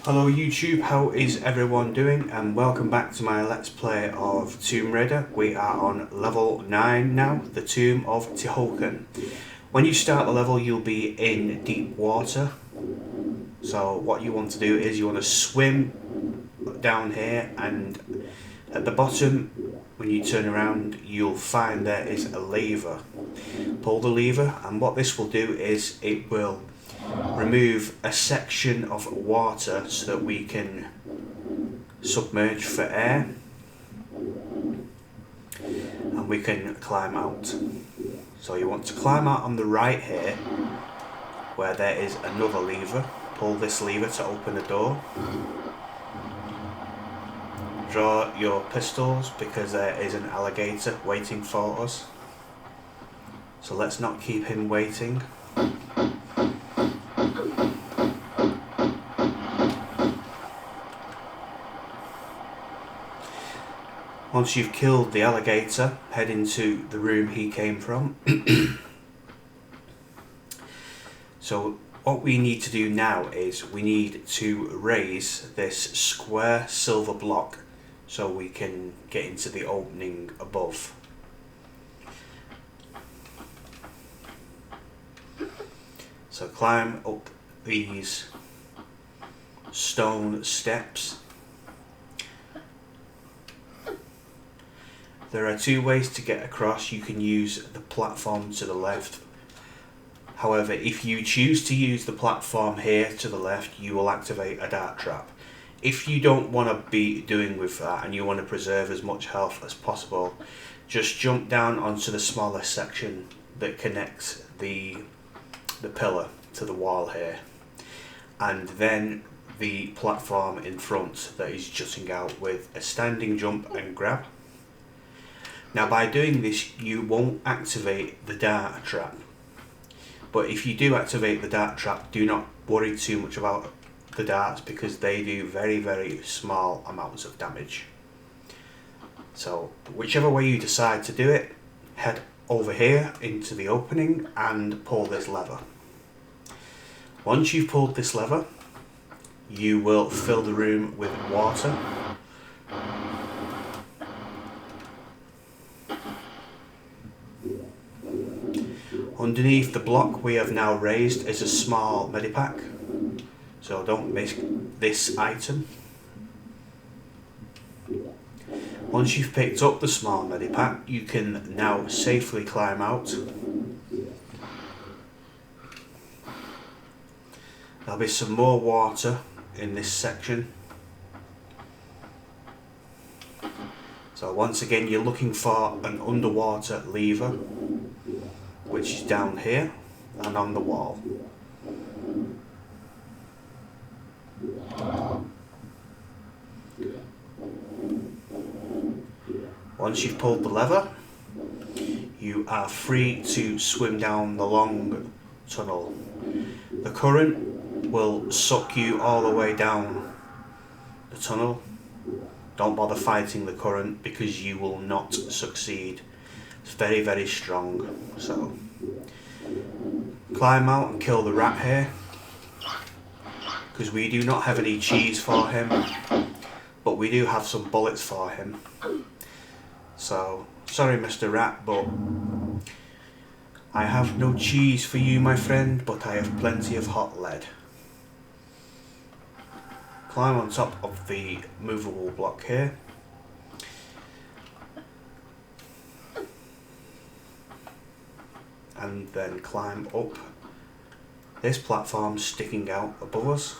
Hello YouTube, how is everyone doing, and welcome back to my Let's Play of Tomb Raider. We are on level 9 now, the Tomb of Tihocan. When you start the level you'll be in deep water, so what you want to do is you want to swim down here, and at the bottom when you turn around you'll find there is a lever. Pull the lever, and what this will do is it will remove a section of water so that we can submerge for air and we can climb out. So you want to climb out on the right here where there is another lever. Pull this lever to open the door. Draw your pistols because there is an alligator waiting for us. So let's not keep him waiting. Once you've killed the alligator, head into the room he came from. So what we need to do now is we need to raise this square silver block so we can get into the opening above. So climb up these stone steps. There are two ways to get across. You can use the platform to the left. However, if you choose to use the platform here to the left, you will activate a dart trap. If you don't want to be doing with that and you want to preserve as much health as possible, just jump down onto the smallest section that connects the pillar to the wall here, and then the platform in front that is jutting out with a standing jump and grab. Now by doing this you won't activate the dart trap, but if you do activate the dart trap, do not worry too much about the darts because they do very small amounts of damage. So whichever way you decide to do it, head over here into the opening and pull this lever. Once you've pulled this lever, you will fill the room with water. Underneath the block we have now raised is a small medipack, so don't miss this item. Once you've picked up the small medipack, you can now safely climb out. There'll be some more water in this section. So once again you're looking for an underwater lever, which is down here and on the wall. Once you've pulled the lever, you are free to swim down the long tunnel. The current will suck you all the way down the tunnel. Don't bother fighting the current because you will not succeed. It's very strong. So climb out and kill the rat here, because we do not have any cheese for him, but we do have some bullets for him. So sorry Mr. Rat, but I have no cheese for you my friend, but I have plenty of hot lead. Climb on top of the movable block here. And then climb up this platform sticking out above us.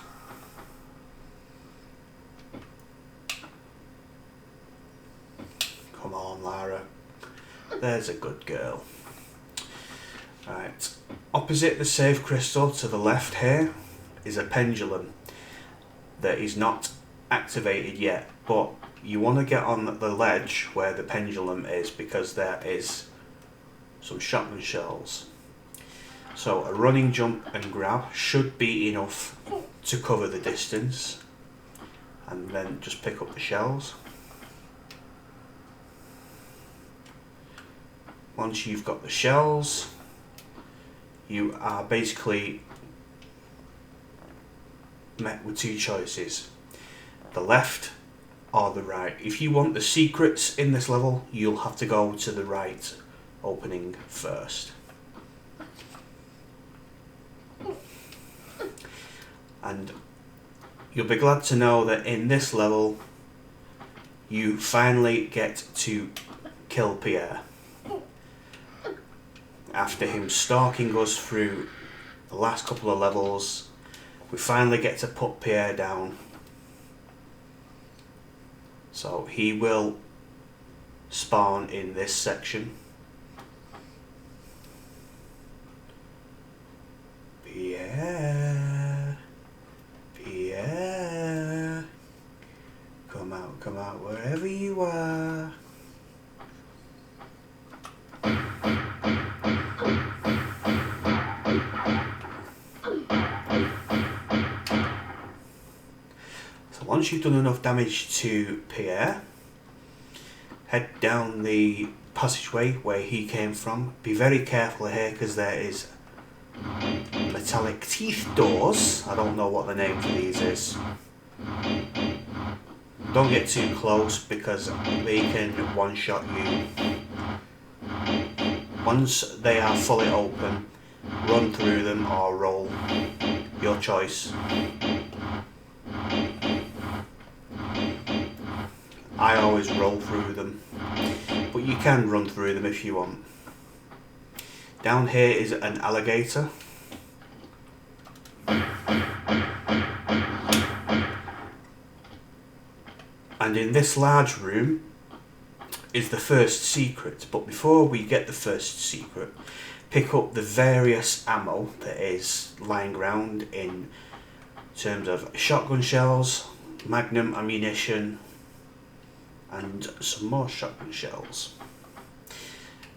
Come on Lara, there's a good girl. Right, opposite the save crystal to the left here is a pendulum that is not activated yet, but you want to get on the ledge where the pendulum is because there is some shotgun shells. So a running jump and grab should be enough to cover the distance, and then just pick up the shells. Once you've got the shells, you are basically met with two choices, the left or the right. If you want the secrets in this level, you'll have to go to the right opening first. And you'll be glad to know that in this level you finally get to kill Pierre. After him stalking us through the last couple of levels, we finally get to put Pierre down. So he will spawn in this section. Pierre, Pierre, come out wherever you are. So once you've done enough damage to Pierre, head down the passageway where he came from. Be very careful here because there is metallic teeth doors. I don't know what the name for these is. Don't get too close because they can one-shot you. Once they are fully open, run through them or roll. Your choice. I always roll through them, but you can run through them if you want. Down here is an alligator. And in this large room is the first secret. But before we get the first secret, pick up the various ammo that is lying around in terms of shotgun shells, magnum ammunition, and some more shotgun shells.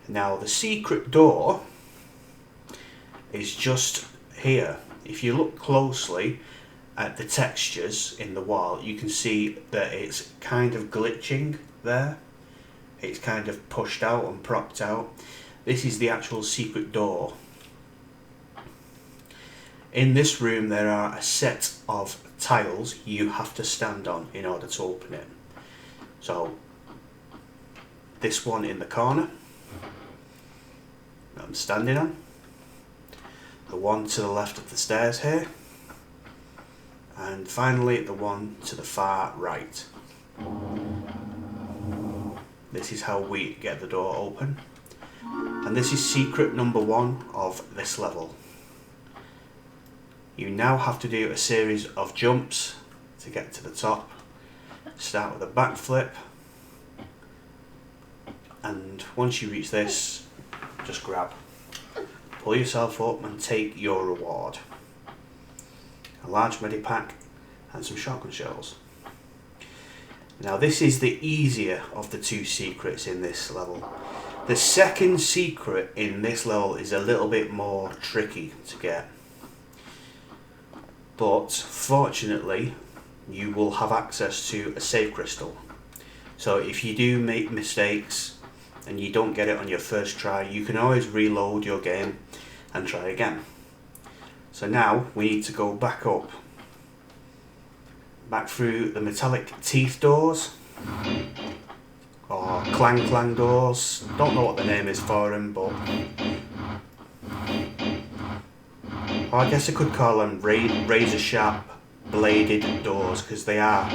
Now the secret door is just here. If you look closely at the textures in the wall, you can see that it's kind of glitching there. It's kind of pushed out and propped out. This is the actual secret door. In this room there are a set of tiles you have to stand on in order to open it. So this one in the corner that I'm standing on, the one to the left of the stairs here, and finally the one to the far right. This is how we get the door open, and this is secret number 1 of this level. You now have to do a series of jumps to get to the top. Start with a backflip, and once you reach this, just grab, pull yourself up and take your reward. A large medipack and some shotgun shells. Now this is the easier of the two secrets in this level. The second secret in this level is a little bit more tricky to get, but fortunately you will have access to a save crystal. So if you do make mistakes and you don't get it on your first try, you can always reload your game and try again. So now we need to go back up, back through the metallic teeth doors, or clang doors. Don't know what the name is for them, but I guess I could call them razor sharp bladed doors because they are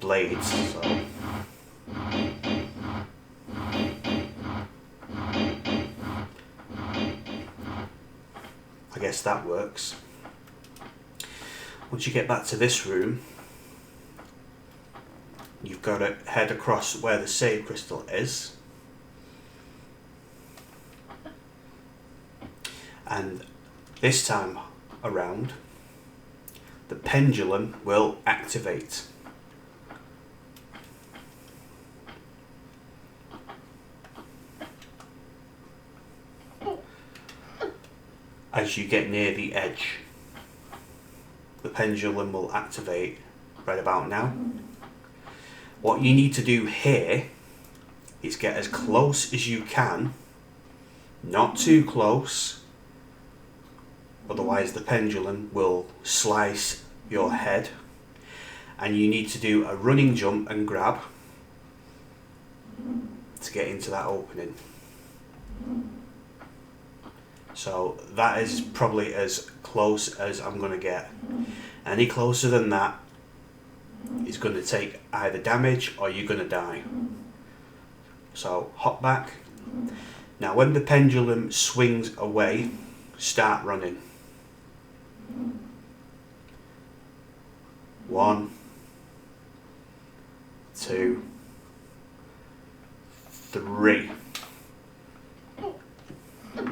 blades. So I guess that works. Once you get back to this room, you've got to head across where the save crystal is, and this time around the pendulum will activate. As you get near the edge, the pendulum will activate right about now. What you need to do here is get as close as you can, not too close, otherwise the pendulum will slice your head, and you need to do a running jump and grab to get into that opening. So that is probably as close as I'm going to get. Any closer than that is going to take either damage or you're going to die. So hop back. Now when the pendulum swings away, start running. 1, 2, 3.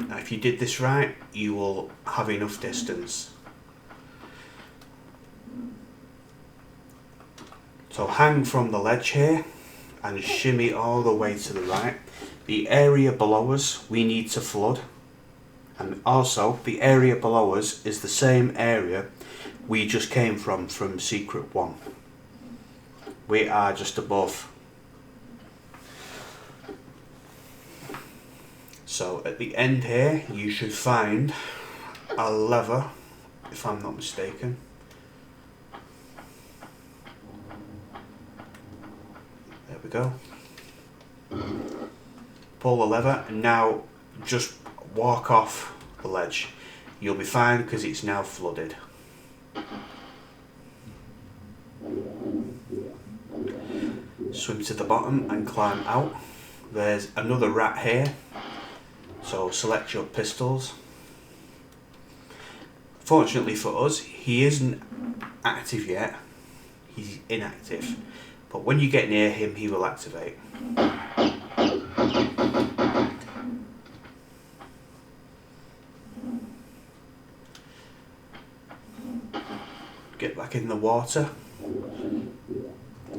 Now if you did this right, you will have enough distance. So hang from the ledge here and shimmy all the way to the right. The area below us we need to flood, and also the area below us is the same area we just came from Secret 1. We are just above. So at the end here you should find a lever, if I'm not mistaken. There we go. Pull the lever and now just walk off the ledge. You'll be fine because it's now flooded. Swim to the bottom and climb out. There's another rat here, so select your pistols. Fortunately for us, he isn't active yet, he's inactive, but when you get near him he will activate. Get back in the water,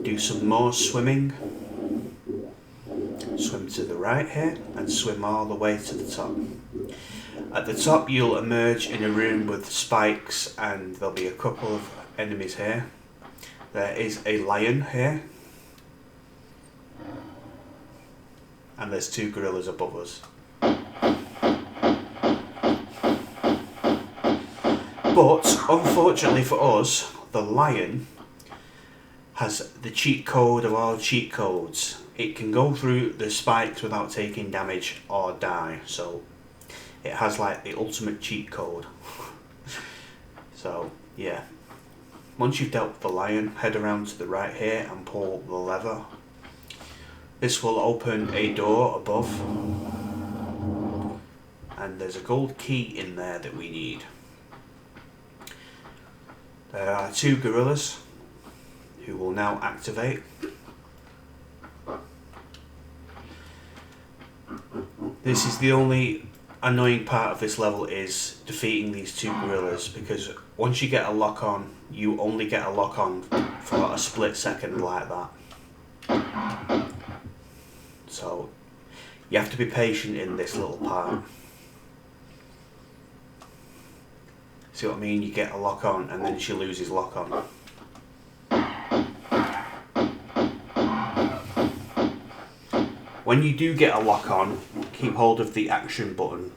do some more swimming, swim to the right here and swim all the way to the top. At the top you'll emerge in a room with spikes and there'll be a couple of enemies here. There is a lion here and there's 2 gorillas above us. But unfortunately for us, the lion has the cheat code of all cheat codes. It can go through the spikes without taking damage or die, so it has like the ultimate cheat code. So yeah, once you've dealt with the lion, head around to the right here and pull the lever. This will open a door above and there's a gold key in there that we need. There are 2 gorillas who will now activate. This is the only annoying part of this level, is defeating these 2 gorillas, because once you get a lock on, you only get a lock on for a split second like that. So you have to be patient in this little part. See what I mean? You get a lock on and then she loses lock on. When you do get a lock on, keep hold of the action button.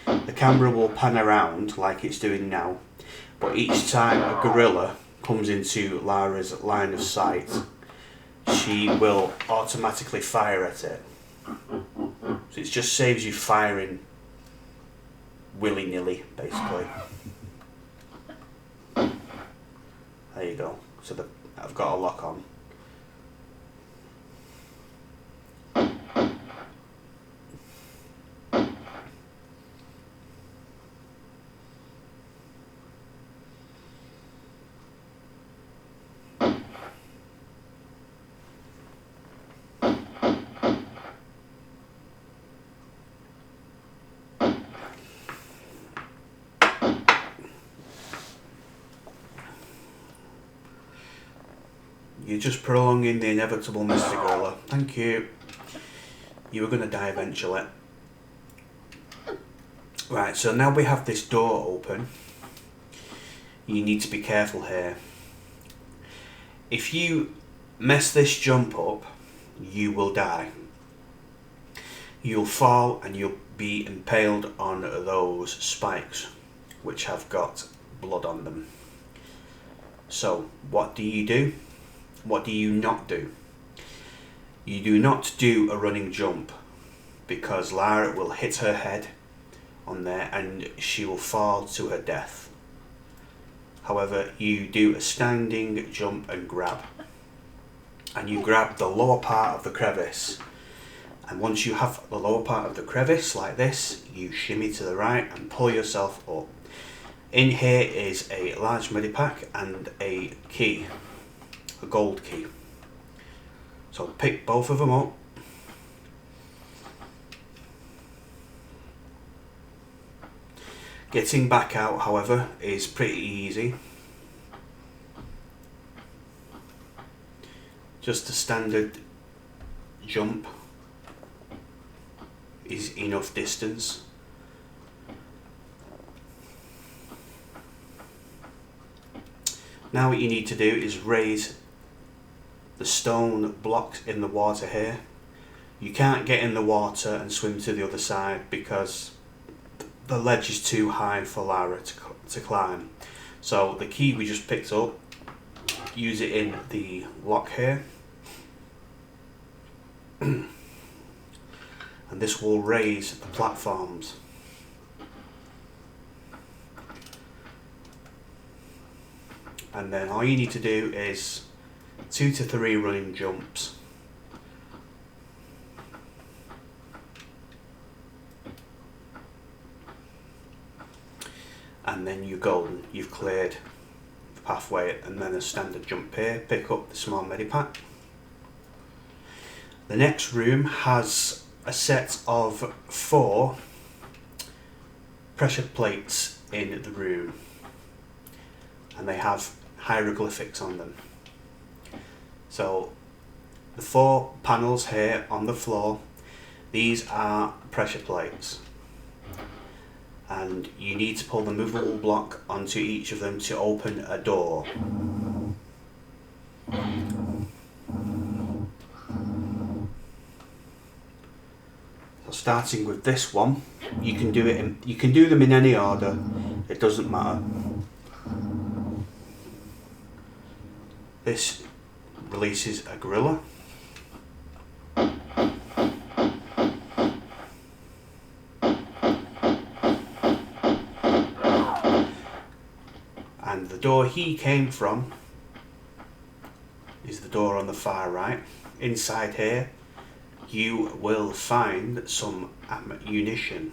The camera will pan around like it's doing now, but each time a gorilla comes into Lara's line of sight, she will automatically fire at it. So it just saves you firing willy-nilly, basically. There you go. So I've got a lock on. You're just prolonging the inevitable, Mr. Gorilla. Thank you. You were going to die eventually. Right, so now we have this door open. You need to be careful here. If you mess this jump up, you will die. You'll fall and you'll be impaled on those spikes, which have got blood on them. So what do you do? What do you not do? You do not do a running jump, because Lara will hit her head on there and she will fall to her death. However, you do a standing jump and grab. And you grab the lower part of the crevice. And once you have the lower part of the crevice like this, you shimmy to the right and pull yourself up. In here is a large medipack and a key, a gold key. So pick both of them up. Getting back out, however, is pretty easy. Just a standard jump is enough distance. Now what you need to do is raise the stone blocks in the water here. You can't get in the water and swim to the other side because the ledge is too high for Lara to climb. So the key we just picked up, use it in the lock here. And this will raise the platforms. And then all you need to do is 2 to 3 running jumps. And then you're golden, you've cleared the pathway. And then a standard jump here, pick up the small medipack. The next room has a set of 4 pressure plates in the room, and they have hieroglyphics on them. So the 4 panels here on the floor, these are pressure plates, and you need to pull the movable block onto each of them to open a door. So starting with this one, you can do them in any order, it doesn't matter. This releases a gorilla. And the door he came from is the door on the far right. Inside here you will find some ammunition,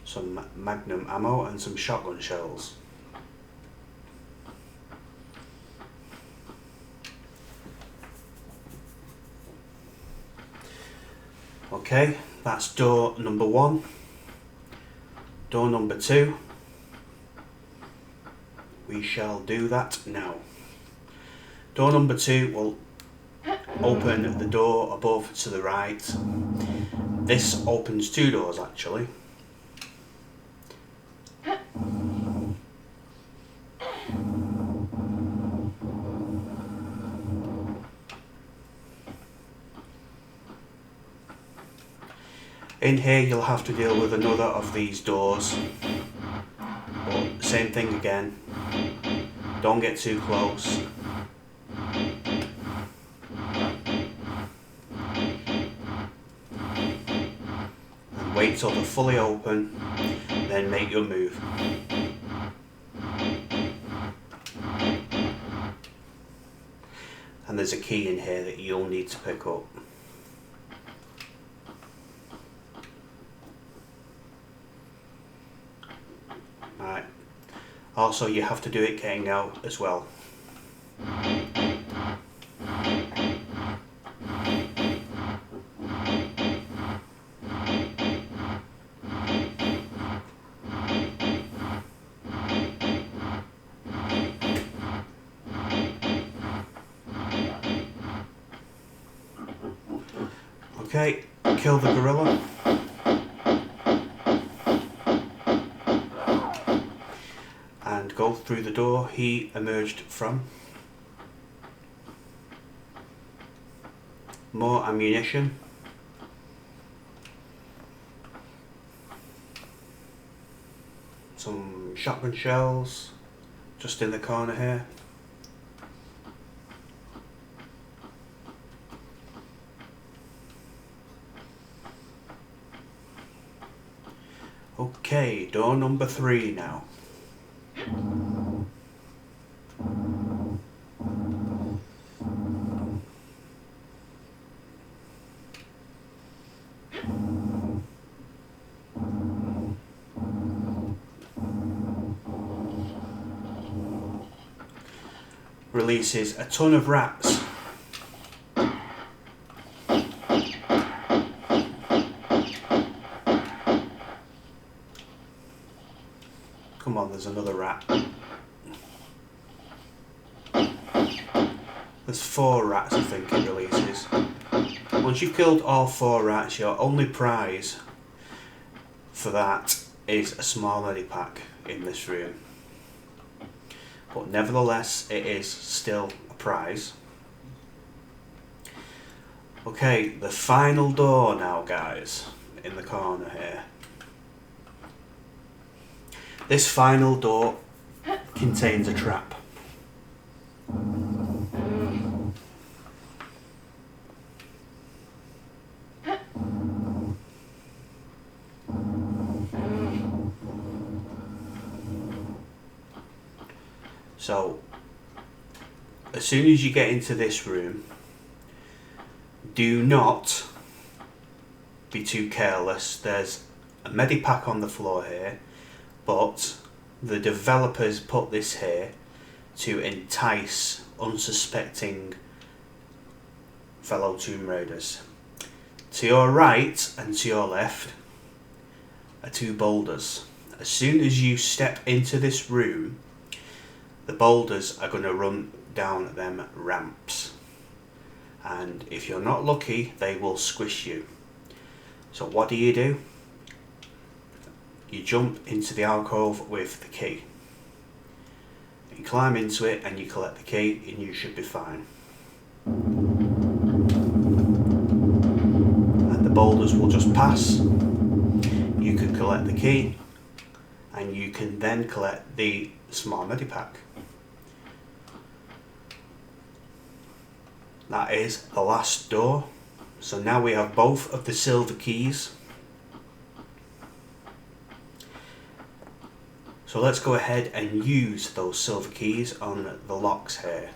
some magnum ammo and some shotgun shells. Okay, that's door number 1. Door number 2. We shall do that now. Door number 2 will open the door above to the right. This opens 2 doors actually. In here you'll have to deal with another of these doors, but same thing again, don't get too close. And wait till they're fully open, then make your move. And there's a key in here that you'll need to pick up. Right. Also, you have to do it getting out as well. Okay, kill the gorilla. And go through the door he emerged from. More ammunition. Some shotgun shells. just in the corner here. Okay, door number 3 now. Releases a ton of rats. Come on, there's another rat. There's 4 rats, I think it releases. Once you've killed all 4 rats, your only prize for that is a small medipack in this room. But nevertheless, it is still a prize. Okay, the final door now, guys, in the corner here. This final door contains a trap. So, as soon as you get into this room, do not be too careless. There's a medipack on the floor here, but the developers put this here to entice unsuspecting fellow Tomb Raiders. To your right and to your left are 2 boulders. As soon as you step into this room, the boulders are going to run down them ramps, and if you're not lucky, they will squish you. So what do? You jump into the alcove with the key. You climb into it and you collect the key, and you should be fine. And the boulders will just pass. You can collect the key, and you can then collect the small medipack. That is the last door. So now we have both of the silver keys. So let's go ahead and use those silver keys on the locks here.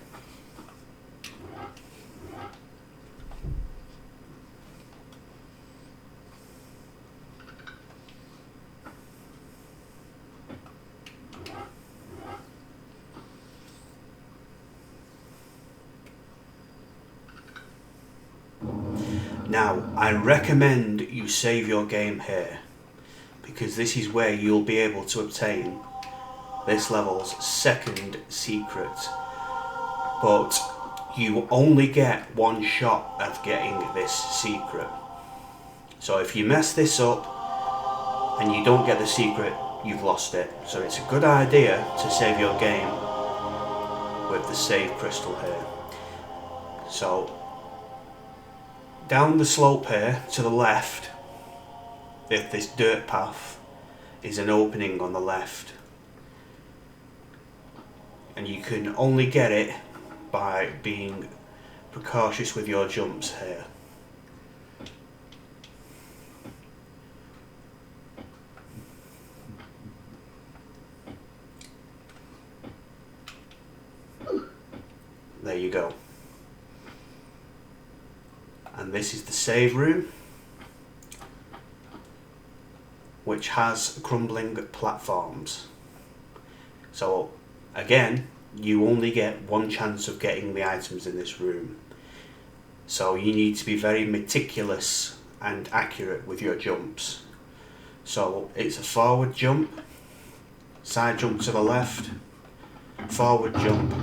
Now, I recommend you save your game here, because this is where you'll be able to obtain this level's second secret. But you only get 1 shot at getting this secret. So if you mess this up and you don't get the secret, you've lost it. So it's a good idea to save your game with the save crystal here. So down the slope here to the left, this dirt path, is an opening on the left, and you can only get it by being precautious with your jumps here. There you go. And this is the save room, which has crumbling platforms. So again, you only get 1 chance of getting the items in this room. So you need to be very meticulous and accurate with your jumps. So it's a forward jump, side jump to the left, forward jump,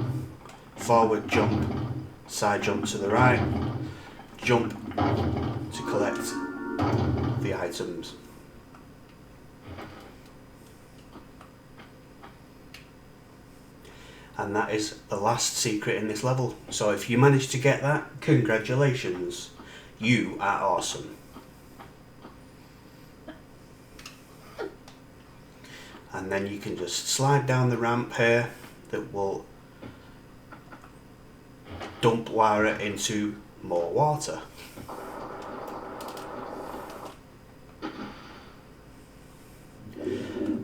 side jump to the right, jump to collect the items. And that is the last secret in this level. So if you manage to get that, congratulations, you are awesome. And then you can just slide down the ramp here that will dump Lara into more water.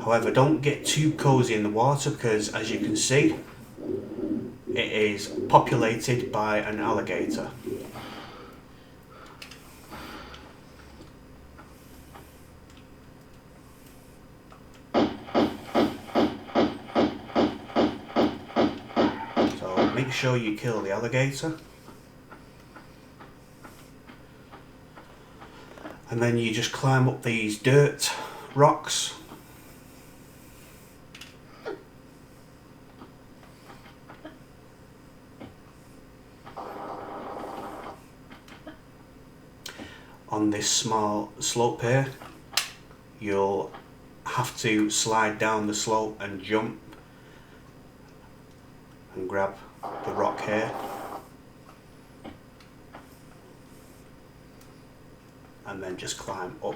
However, don't get too cozy in the water because, as you can see, it is populated by an alligator. So make sure you kill the alligator. And then you just climb up these dirt rocks. On this small slope here, you'll have to slide down the slope and jump and grab the rock here, and then just climb up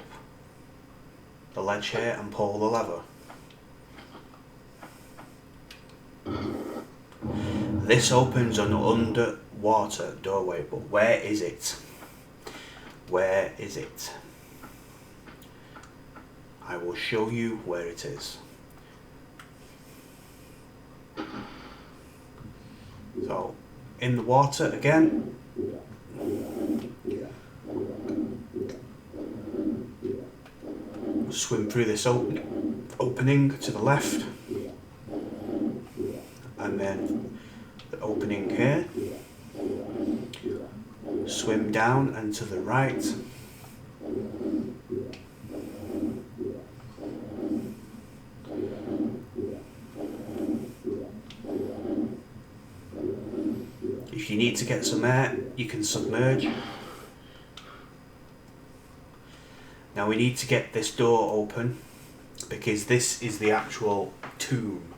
the ledge here and pull the lever. This opens an underwater doorway, but where is it? Where is it? I will show you where it is. So, in the water again. Swim through this opening to the left. And then the opening here. Swim down and to the right. If you need to get some air, you can submerge. Now we need to get this door open because this is the actual tomb.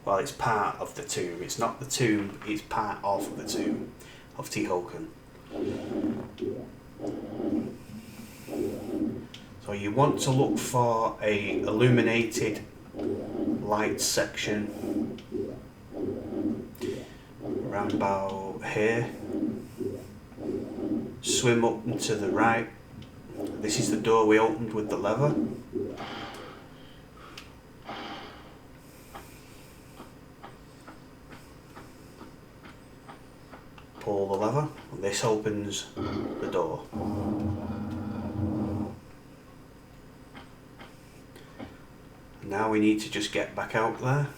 Well, it's part of the tomb. It's not the tomb, it's part of the tomb of Tihocan. So you want to look for a illuminated light section around about here. Swim up and to the right. This is the door we opened with the lever. Pull the lever, this opens the door. Now we need to just get back out there.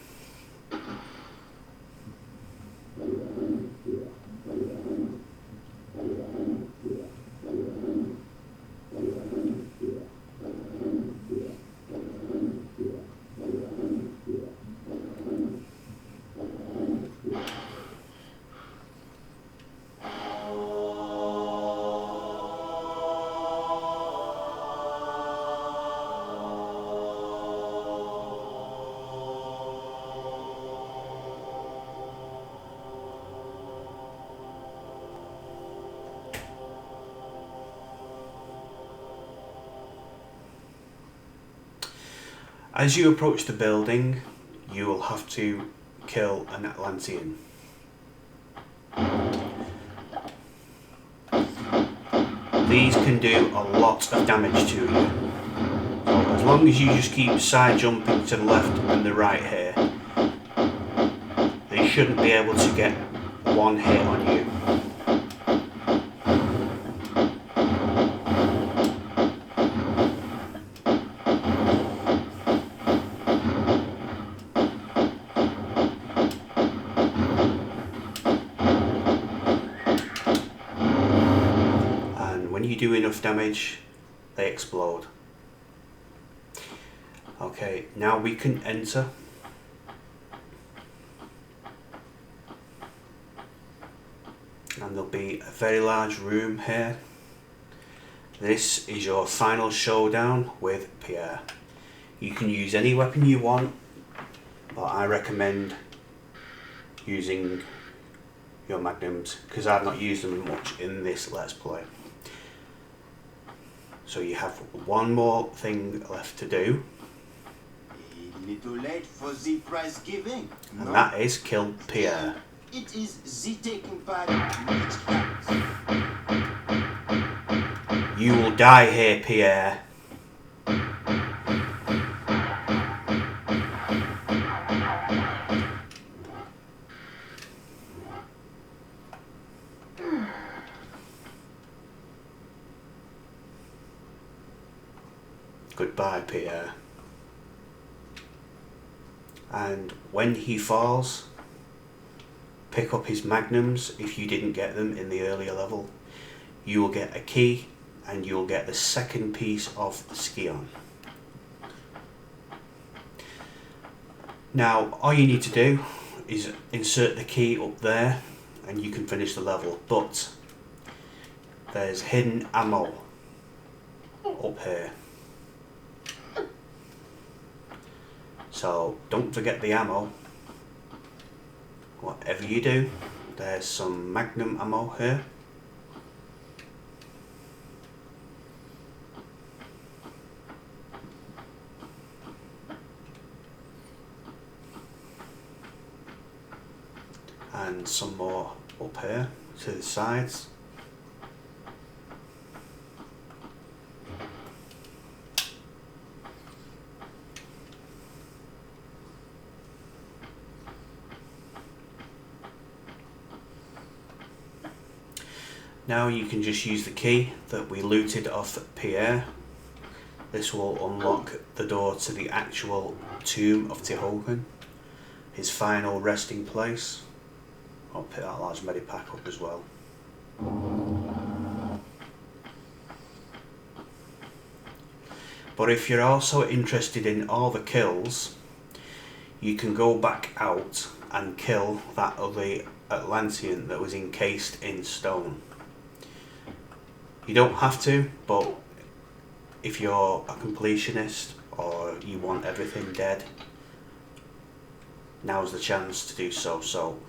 As you approach the building, you will have to kill an Atlantean. These can do a lot of damage to you. So as long as you just keep side jumping to the left and the right here, they shouldn't be able to get one hit on you. When you do enough damage, they explode. Okay, now we can enter. And there'll be a very large room here. This is your final showdown with Pierre. You can use any weapon you want, but I recommend using your magnums because I've not used them much in this Let's Play. So you have one more thing left to do. little late for the prize giving. And that is kill Pierre. It is the taking part which counts. You will die here, Pierre. Goodbye, Pierre. And when he falls, pick up his magnums if you didn't get them in the earlier level. You will get a key and you will get the second piece of Scion. Now all you need to do is insert the key up there and you can finish the level, but there's hidden ammo up here. So don't forget the ammo. Whatever you do, there's some magnum ammo here. And some more up here to the sides. Now you can just use the key that we looted off Pierre. This will unlock the door to the actual tomb of Tihocan, his final resting place. I'll pick that large medipack up as well. But if you're also interested in all the kills, you can go back out and kill that other Atlantean that was encased in stone. You don't have to, but if you're a completionist or you want everything dead, now's the chance to do so. So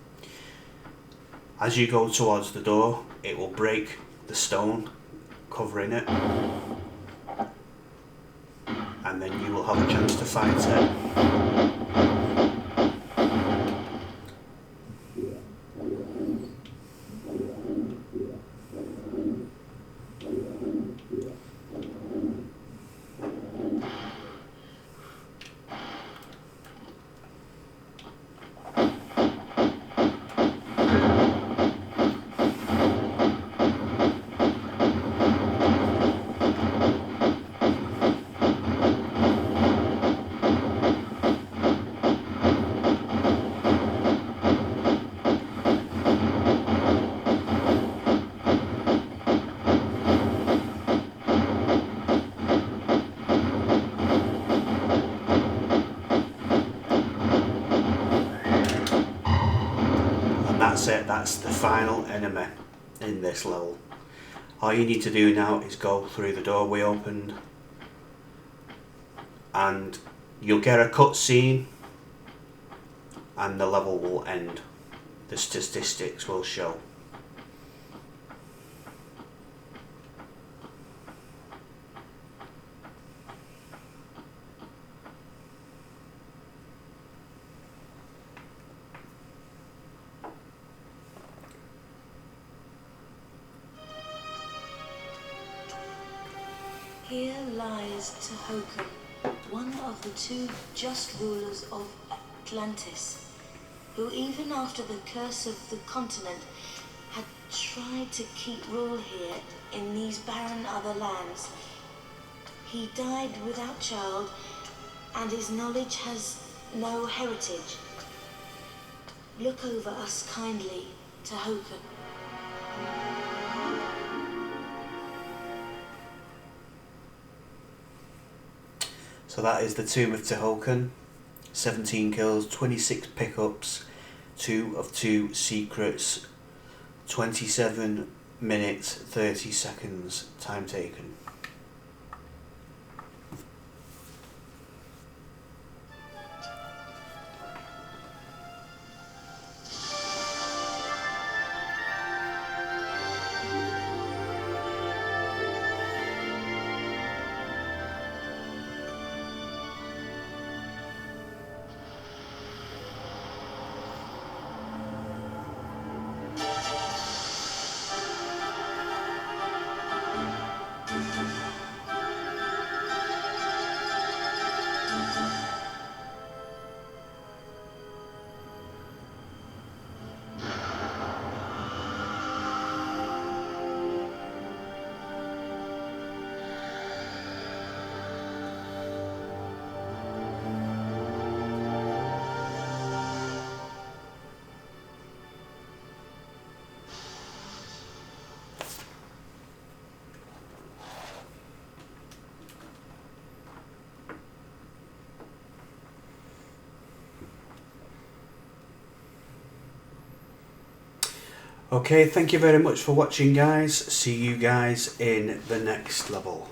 as you go towards the door, it will break the stone covering it, and then you will have a chance to fight it. That's it, that's the final enemy in this level. All you need to do now is go through the door we opened and you'll get a cutscene and the level will end. The statistics will show. Here lies Tihocan, one of the two just rulers of Atlantis, who even after the curse of the continent had tried to keep rule here in these barren other lands. He died without child, and his knowledge has no heritage. Look over us kindly, Tihocan. So that is the Tomb of Tihocan. 17 kills, 26 pickups, 2 of 2 secrets, 27 minutes 30 seconds time taken. Okay, thank you very much for watching, guys. See you guys in the next level.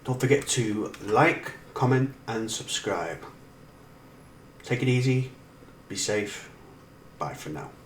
Don't forget to like, comment and subscribe. Take it easy, be safe, bye for now.